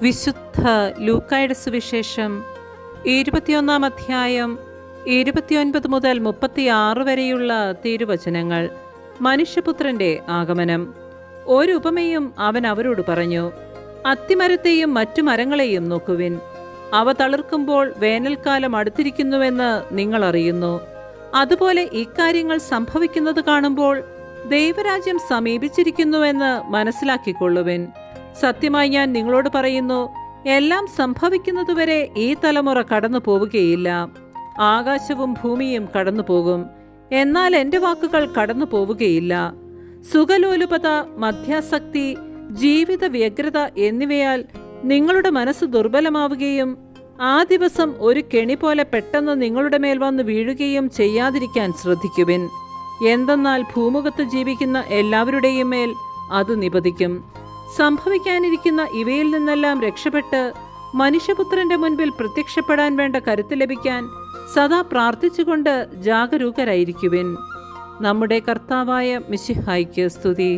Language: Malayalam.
വിശുദ്ധ ലൂക്കായുടെ സുവിശേഷം 21 അധ്യായം 29 മുതൽ 36 വരെയുള്ള തിരുവചനങ്ങൾ. മനുഷ്യപുത്രന്റെ ആഗമനം. ഒരു ഉപമയും അവൻ അവരോട് പറഞ്ഞു. അത്തിമരത്തെയും മറ്റു മരങ്ങളെയും നോക്കുവിൻ. അവ തളിർക്കുമ്പോൾ വേനൽക്കാലം അടുത്തിരിക്കുന്നുവെന്ന് നിങ്ങൾ അറിയുന്നു. അതുപോലെ ഇക്കാര്യങ്ങൾ സംഭവിക്കുന്നത് കാണുമ്പോൾ ദൈവരാജ്യം സമീപിച്ചിരിക്കുന്നുവെന്ന് മനസ്സിലാക്കിക്കൊള്ളുവിൻ. സത്യമായി ഞാൻ നിങ്ങളോട് പറയുന്നു, എല്ലാം സംഭവിക്കുന്നതുവരെ ഈ തലമുറ കടന്നു പോവുകയില്ല. ആകാശവും ഭൂമിയും കടന്നു പോകും, എന്നാൽ എൻ്റെ വാക്കുകൾ കടന്നു പോവുകയില്ല. സുഖലോലുപത, മദ്യാസക്തി, ജീവിത വ്യഗ്രത എന്നിവയാൽ നിങ്ങളുടെ മനസ്സ് ദുർബലമാവുകയും ആ ദിവസം ഒരു കെണി പോലെ പെട്ടെന്ന് നിങ്ങളുടെ മേൽ വന്ന് വീഴുകയും ചെയ്യാതിരിക്കാൻ ശ്രദ്ധിക്കുവിൻ. എന്തെന്നാൽ ഭൂമുഖത്ത് ജീവിക്കുന്ന എല്ലാവരുടെയും മേൽ അത് നിപതിക്കും. സംഭവിക്കാനിരിക്കുന്ന ഇവയിൽ നിന്നെല്ലാം രക്ഷപ്പെട്ട് മനുഷ്യപുത്രന്റെ മുൻപിൽ പ്രത്യക്ഷപ്പെടാൻ വേണ്ട കരുത്ത് ലഭിക്കാൻ സദാ പ്രാർത്ഥിച്ചുകൊണ്ട് ജാഗരൂകരായിരിക്കുവിൻ. നമ്മുടെ കർത്താവായ മിശിഹായ്ക്ക് സ്തുതി.